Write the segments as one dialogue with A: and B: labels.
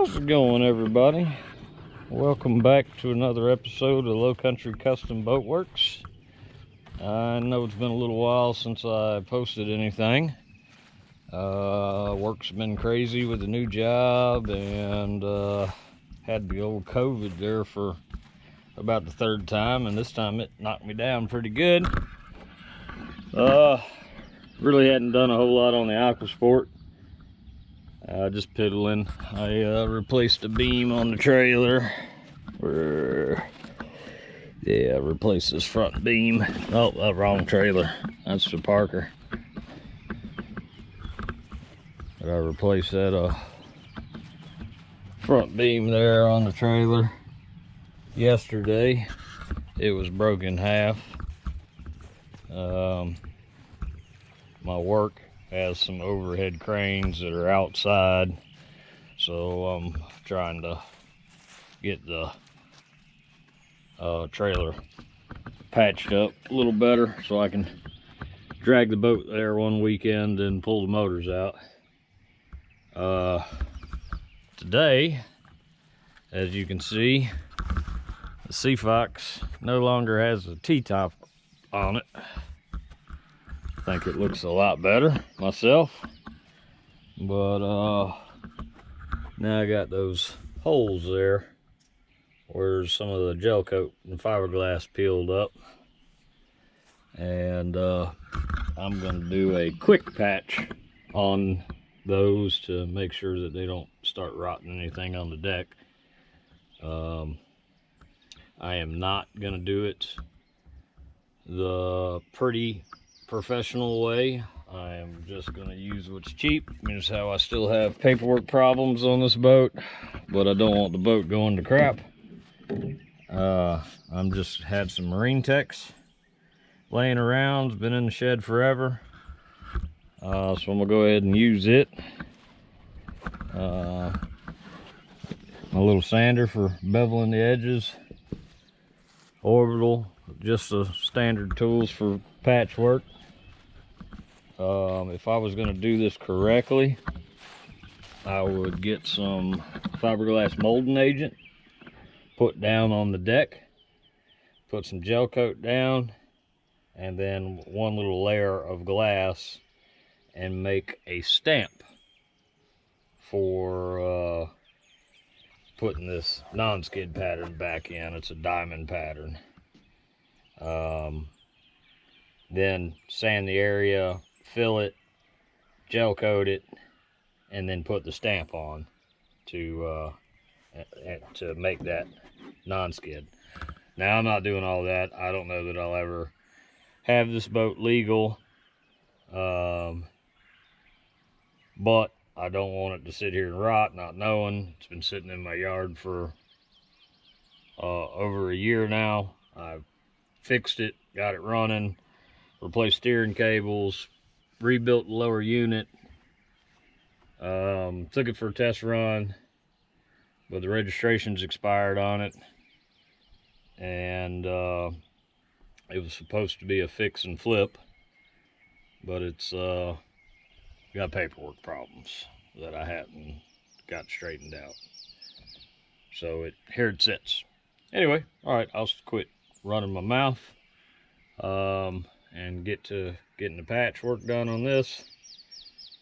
A: How's it going, everybody? Welcome back to another episode of Low Country Custom Boat Works. I know it's been a little while since I posted anything. Work's been crazy with the new job, and had the old COVID there for about the third time, and this time it knocked me down pretty good. Really hadn't done a whole lot on the Aquasport. Just piddling. I replaced a beam on the trailer. Yeah, replaced this front beam. Oh, wrong trailer. That's the Parker. But I replaced that front beam there on the trailer yesterday. It was broken in half. My work has some overhead cranes that are outside, so I'm trying to get the trailer patched up a little better so I can drag the boat there one weekend and pull the motors out. Today, as you can see, the seafox no longer has a T-top on it. I think it looks a lot better myself, but now I got those holes there where some of the gel coat and fiberglass peeled up, and I'm gonna do a quick patch on those to make sure that they don't start rotting anything on the deck. I am not gonna do it the pretty professional way. I am just going to use what's cheap. Here's how I still have paperwork problems on this boat, but I don't want the boat going to crap. I'm just had some Marine Techs laying around. It's been in the shed forever, so I'm gonna go ahead and use it. My little sander for beveling the edges, orbital, just the standard tools for patchwork. If I was going to do this correctly, I would get some fiberglass molding agent, put down on the deck, put some gel coat down, and then one little layer of glass, and make a stamp for putting this non-skid pattern back in. It's a diamond pattern. Then sand the area, fill it, gel coat it, and then put the stamp on to make that non-skid. Now, I'm not doing all that. I don't know that I'll ever have this boat legal, but I don't want it to sit here and rot not knowing. It's been sitting in my yard for over a year now. I've fixed it, got it running, replaced steering cables, rebuilt the lower unit, took it for a test run, but the registration's expired on it, and it was supposed to be a fix and flip, but it's got paperwork problems that I hadn't got straightened out, so here it sits. Anyway, all right, I'll quit running my mouth and get to getting the patchwork done on this.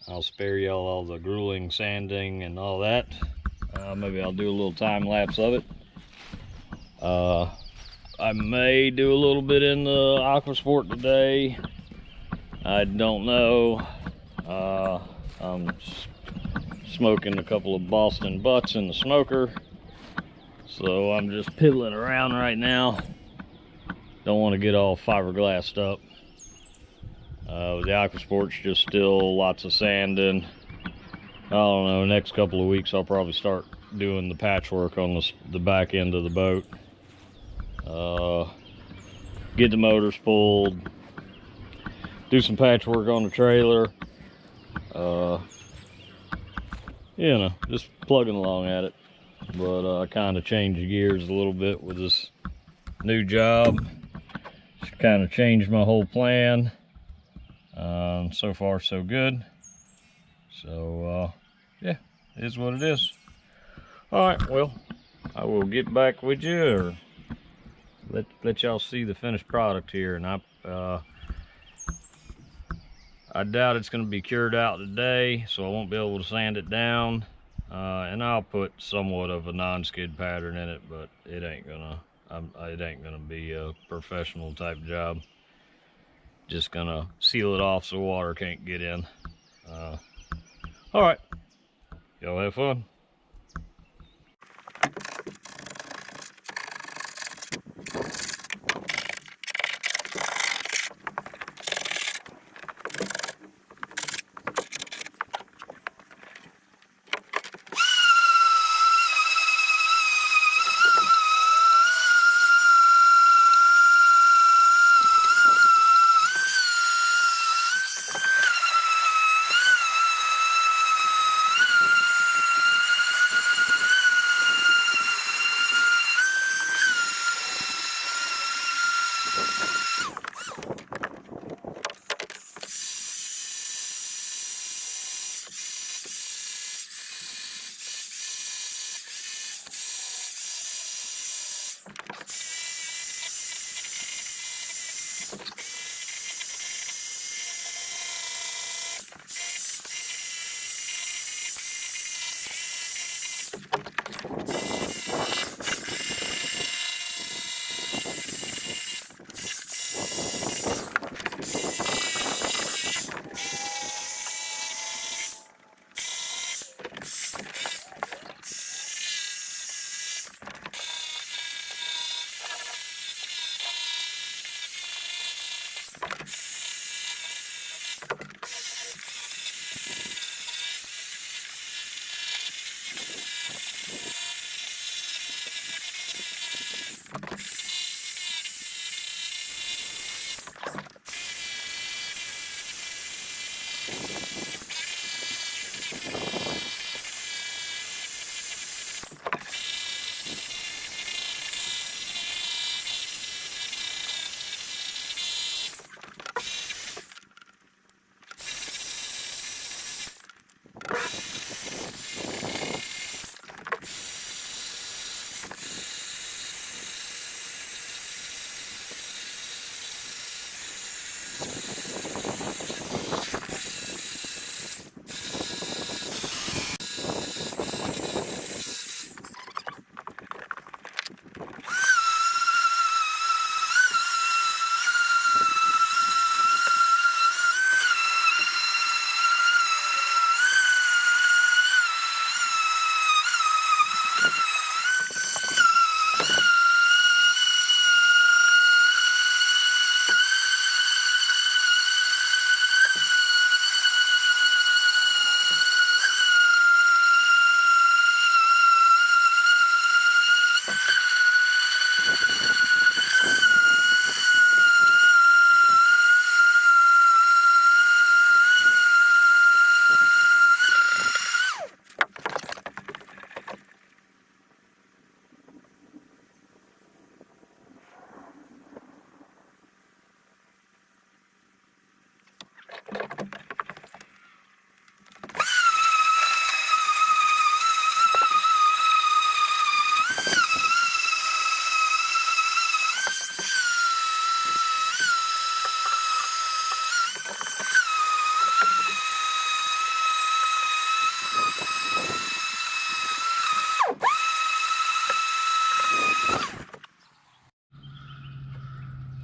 A: I'll spare y'all all the grueling sanding and all that. Maybe I'll do a little time lapse of it. I may do a little bit in the Aquasport today. I don't know. I'm smoking a couple of Boston butts in the smoker, so I'm just piddling around right now. Don't want to get all fiberglassed up. The Aquasport's just still lots of sanding. I don't know, next couple of weeks I'll probably start doing the patchwork on the back end of the boat. Get the motors pulled, do some patchwork on the trailer. You know, just plugging along at it. But I kind of changed gears a little bit with this new job. Just kind of changed my whole plan. So far so good. So yeah, it is what it is. All right, well, I will get back with you, or let y'all see the finished product here. And I doubt it's going to be cured out today, so I won't be able to sand it down. And I'll put somewhat of a non-skid pattern in it, but it ain't gonna be a professional type job. Just gonna seal it off so water can't get in. All right, y'all have fun.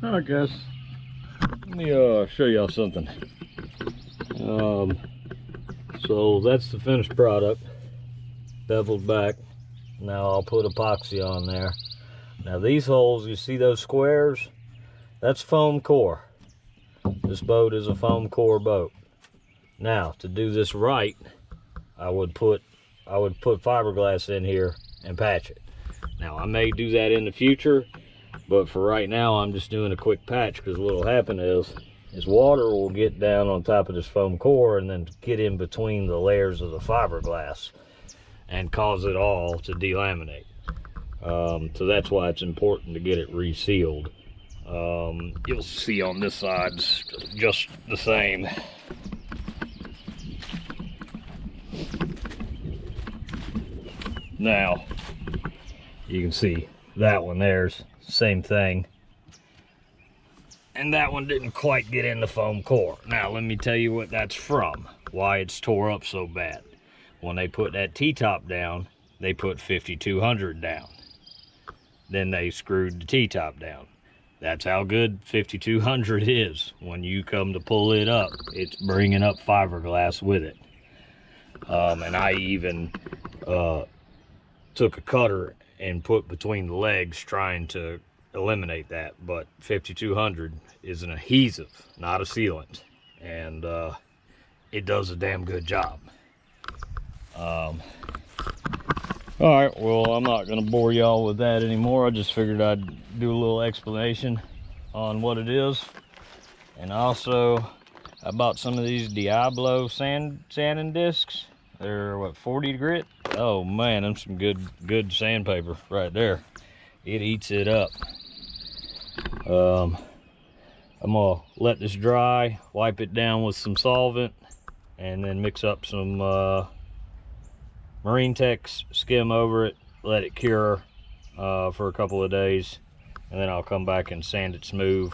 A: All right, guys, let me show y'all something. So that's the finished product, beveled back. Now I'll put epoxy on there. Now these holes, you see those squares? That's foam core. This boat is a foam core boat. Now to do this right, I would put fiberglass in here and patch it. Now I may do that in the future, but for right now I'm just doing a quick patch, because what'll happen is water will get down on top of this foam core and then get in between the layers of the fiberglass and cause it all to delaminate. So that's why it's important to get it resealed. You'll see on this side just the same. Now, you can see that one there's same thing. And that one didn't quite get in the foam core. Now, let me tell you what that's from, why it's tore up so bad. When they put that T-top down, they put 5200 down. Then they screwed the T-top down. That's how good 5200 is. When you come to pull it up, it's bringing up fiberglass with it. And I even took a cutter and put between the legs trying to eliminate that. But 5200 is an adhesive, not a sealant. And it does a damn good job. All right, well, I'm not gonna bore y'all with that anymore. I just figured I'd do a little explanation on what it is. And also, I bought some of these Diablo sanding discs. They're what, 40 grit? Oh man, them some good sandpaper right there. It eats it up. I'm gonna let this dry, wipe it down with some solvent, and then mix up some Marine Tex, skim over it, let it cure for a couple of days, and then I'll come back and sand it smooth.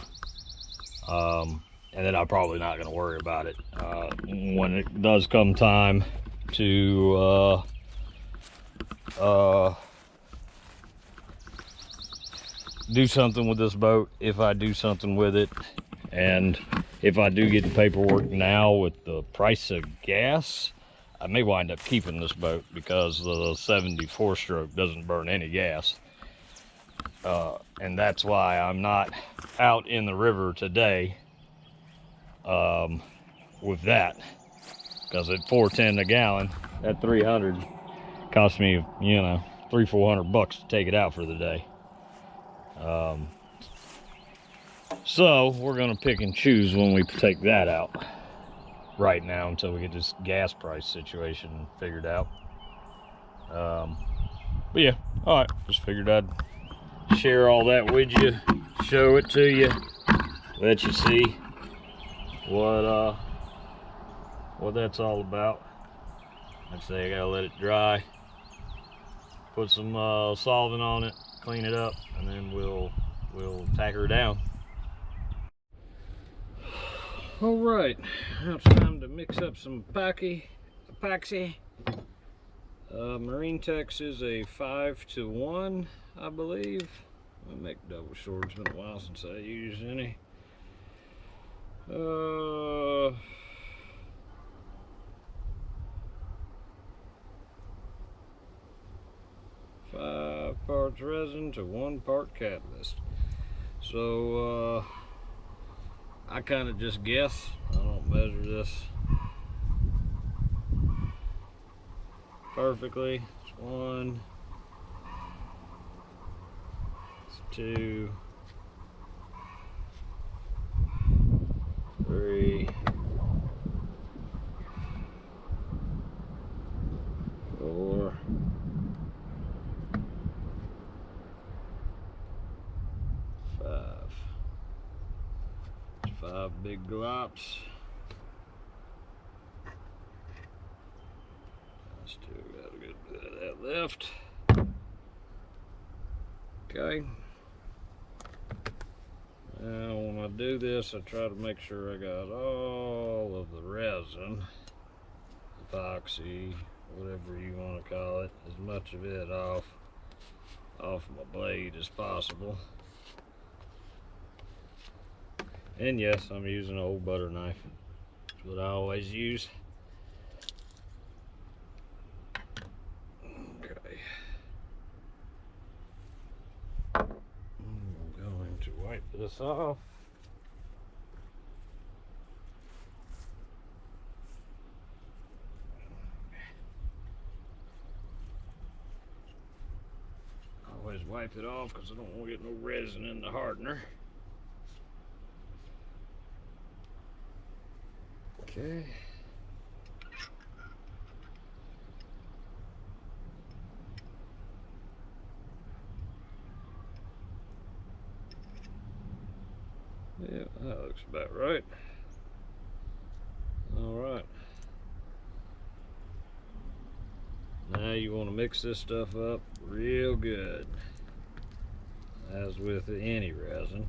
A: And then I'm probably not going to worry about it when it does come time to do something with this boat. If I do something with it, and if I do get the paperwork now with the price of gas, I may wind up keeping this boat because the 74 stroke doesn't burn any gas. And that's why I'm not out in the river today with that. Because at $4.10 a gallon, that 300 cost me, you know, $300-400 to take it out for the day. So we're gonna pick and choose when we take that out right now until we get this gas price situation figured out. But yeah, all right, just figured I'd share all that with you, show it to you, let you see what that's all about. Like I say, I gotta let it dry, put some solvent on it, clean it up, and then we'll tack her down. All right, now it's time to mix up some epoxy. Marine Tex is a 5-to-1, I believe. I'll make double sure. It's been a while since I used any. 5 parts resin to 1 part catalyst. So I kind of just guess. I don't measure this perfectly. It's 1, it's 2, 3, 4, 5. 5 big glops. I still got a good bit of that left. Okay. Now when I do this, I try to make sure I got all of the resin, epoxy, whatever you want to call it, as much of it off my blade as possible. And yes, I'm using an old butter knife. That's what I always use. Okay. I'm going to wipe this off. I always wipe it off because I don't want to get no resin in the hardener. Okay. Yeah, that looks about right. All right. Now you want to mix this stuff up real good, as with any resin.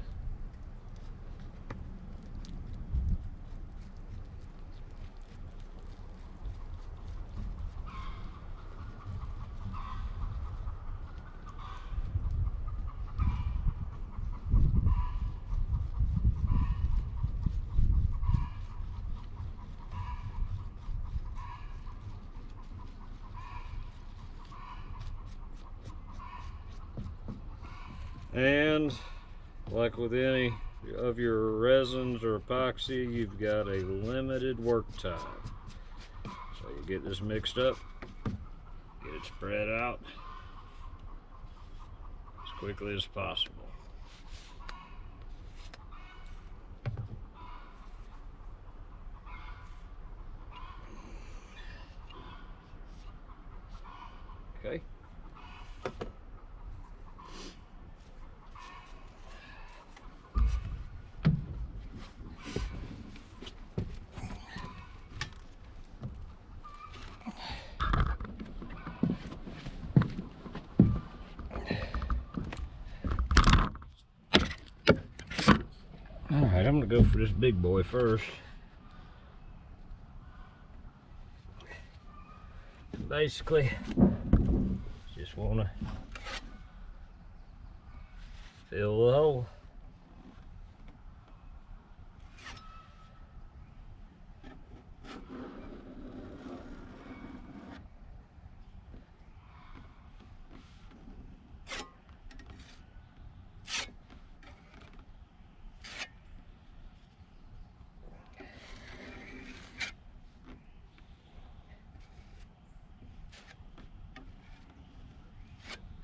A: And like with any of your resins or epoxy, you've got a limited work time. So you get this mixed up, get it spread out as quickly as possible. Okay. Alright, I'm going to go for this big boy first. Basically, just want to fill the hole.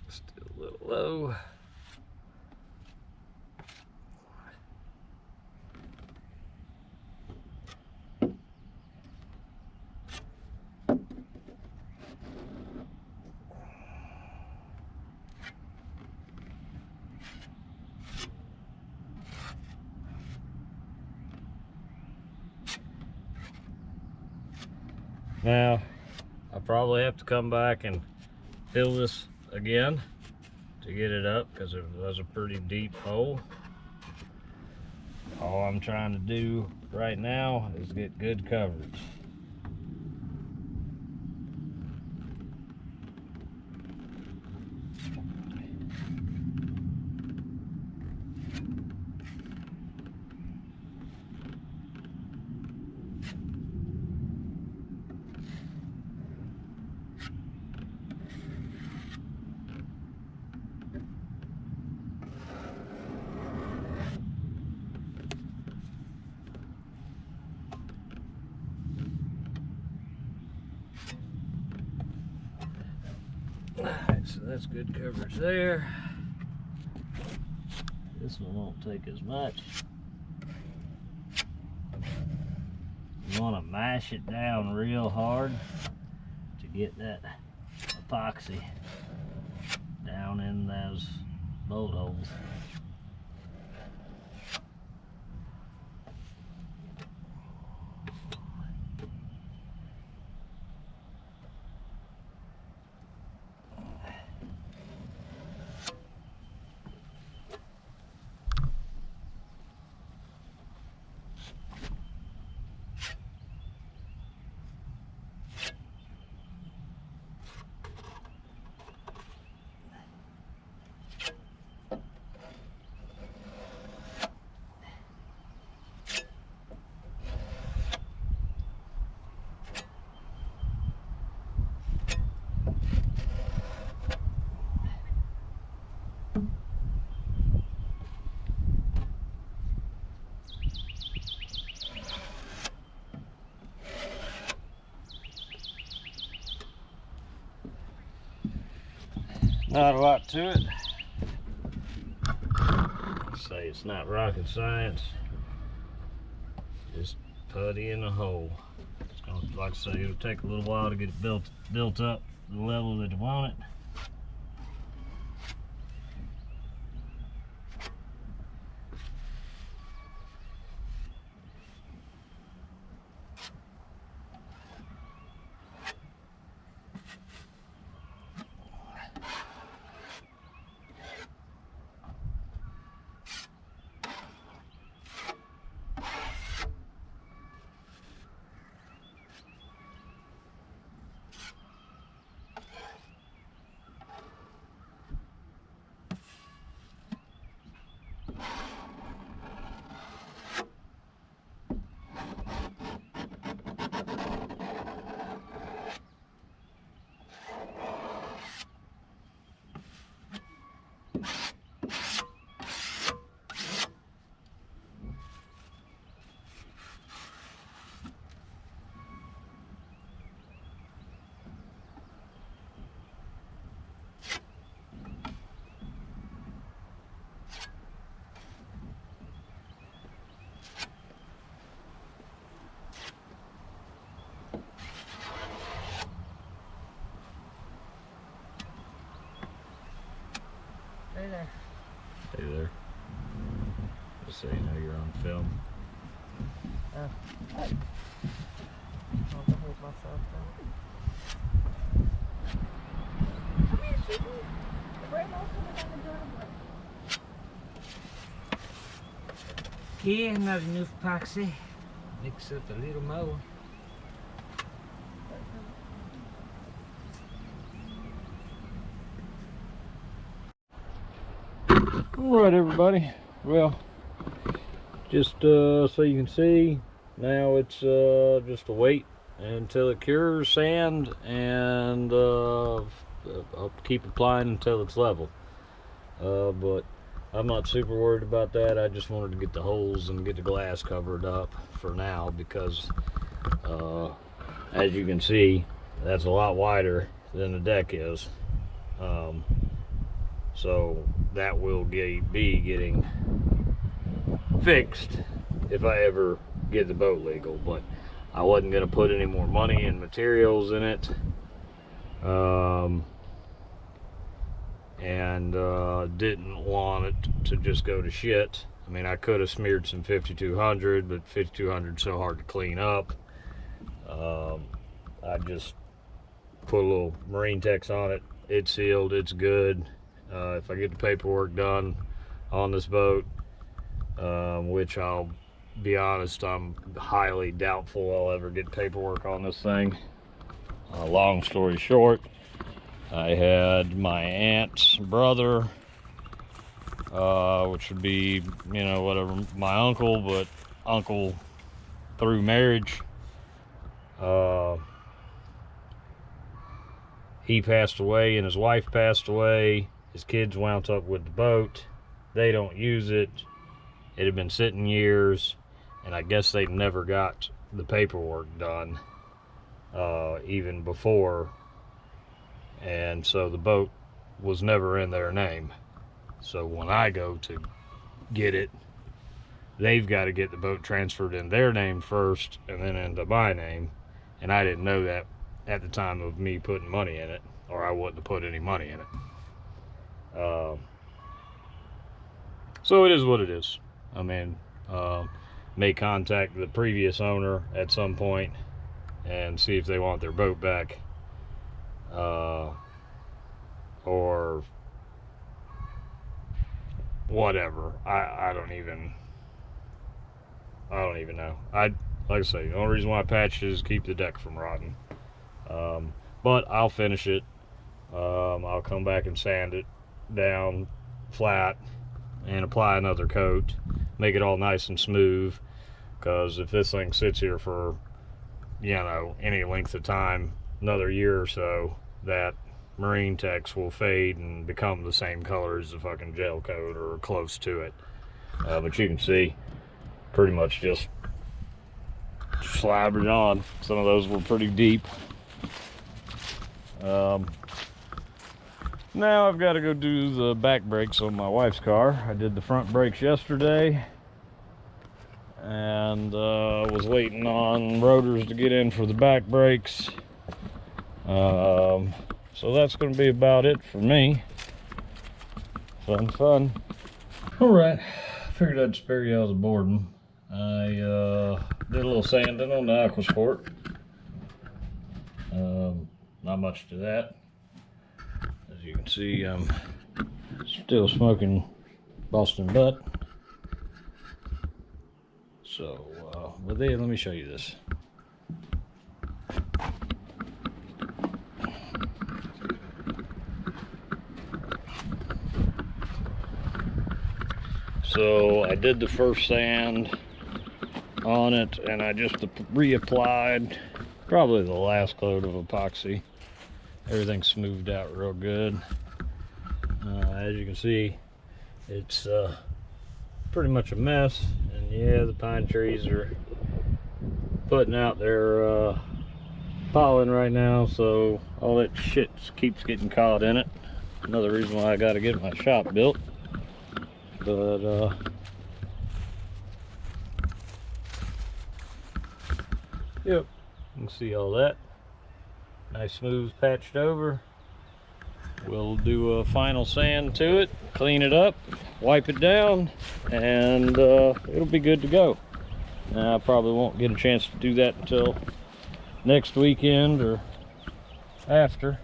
A: Still a little low. Now, I'll probably have to come back and fill this again to get it up, because it was a pretty deep hole. All I'm trying to do right now is get good coverage. Alright, so that's good coverage there. This one won't take as much. You want to mash it down real hard to get that epoxy down in those bolt holes. Not a lot to it. Say it's not rocket science. Just putty in a hole. It's gonna, like I say, it'll take a little while to get it built up to the level that you want it.
B: Hey there.
A: Hey there. Just so you know you're on film.
B: Oh. I'll behave myself then. Come here, Susan. The grandma's coming down the driveway. Yeah, not enough epoxy. Mix up a little more.
A: Alright everybody, well, just so you can see, now it's just a wait until it cures sand, and I'll keep applying until it's level. But I'm not super worried about that. I just wanted to get the holes and get the glass covered up for now, because as you can see, that's a lot wider than the deck is. So that will be getting fixed if I ever get the boat legal, but I wasn't going to put any more money and materials in it, and didn't want it to just go to shit. I mean, I could have smeared some 5200, but 5200 is so hard to clean up. I just put a little Marine Tex on it. It's sealed, it's good. If I get the paperwork done on this boat, which I'll be honest, I'm highly doubtful I'll ever get paperwork on this thing. Long story short, I had my aunt's brother, which would be, you know, whatever, my uncle, but uncle through marriage. He passed away and his wife passed away. His kids wound up with the boat. They don't use it. It had been sitting years, and I guess they never got the paperwork done, even before. And so the boat was never in their name. So when I go to get it, they've got to get the boat transferred in their name first and then into my name. And I didn't know that at the time of me putting money in it, or I wouldn't have put any money in it. So it is what it is. I mean, may contact the previous owner at some point and see if they want their boat back, or whatever. I don't even know. Like I say, the only reason why I patched it is keep the deck from rotting. But I'll finish it. I'll come back and sand it down flat and apply another coat, make it all nice and smooth, because if this thing sits here for, you know, any length of time, another year or so, that Marine Tex will fade and become the same color as the fucking gel coat or close to it. But you can see, pretty much just slabbered on. Some of those were pretty deep. Now I've got to go do the back brakes on my wife's car. I did the front brakes yesterday, and was waiting on rotors to get in for the back brakes. So that's going to be about it for me. Fun. Alright, figured I'd spare you all the boredom. I did a little sanding on the Aquasport. Not much to that. As you can see, I'm still smoking Boston butt. So, but then let me show you this. So I did the first sand on it, and I just reapplied probably the last coat of epoxy. Everything's smoothed out real good. As you can see, it's pretty much a mess, and yeah, the pine trees are putting out their pollen right now, so all that shit keeps getting caught in it. Another reason why I got to get my shop built. But yep, you can see all that nice smooth patched over. we'll do a final sand to it, clean it up, wipe it down, and it'll be good to go. Now, I probably won't get a chance to do that until next weekend or after.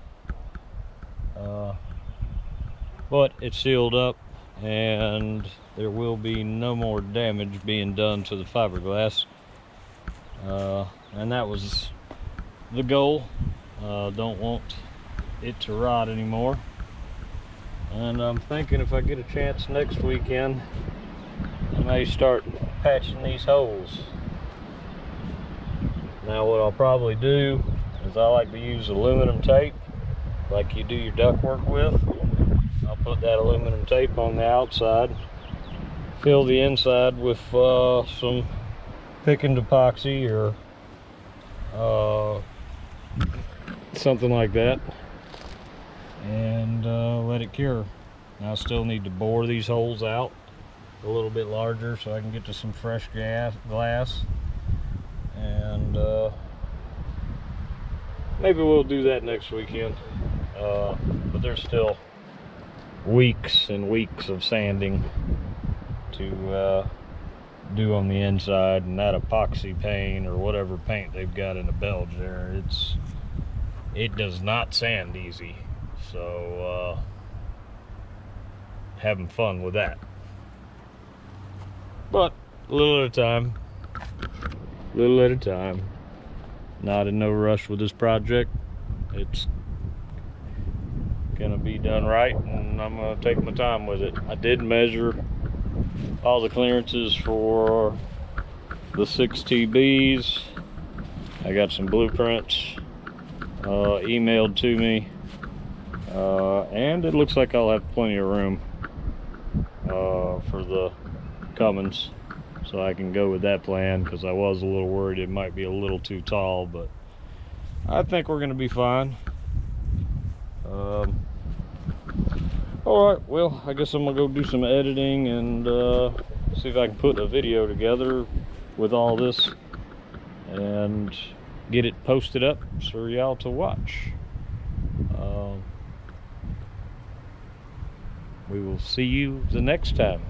A: But it's sealed up, and there will be no more damage being done to the fiberglass. And that was the goal. Don't want it to rot anymore. And I'm thinking if I get a chance next weekend, I may start patching these holes. Now what I'll probably do is I like to use aluminum tape like you do your ductwork with. I'll put that aluminum tape on the outside, fill the inside with some thickened epoxy or something like that, and let it cure. Now I still need to bore these holes out a little bit larger so I can get to some fresh glass, and maybe we'll do that next weekend. But there's still weeks and weeks of sanding to do on the inside, and that epoxy paint or whatever paint they've got in the belge there, it does not sand easy. So having fun with that, but a little at a time, not in no rush with this project. It's gonna be done right, and I'm gonna take my time with it. I did measure all the clearances for the 6 TBs. I got some blueprints emailed to me, and it looks like I'll have plenty of room for the Cummins, so I can go with that plan, because I was a little worried it might be a little too tall, but I think we're gonna be fine. All right, well, I guess I'm gonna go do some editing and see if I can put a video together with all this and get it posted up for y'all to watch. We will see you the next time.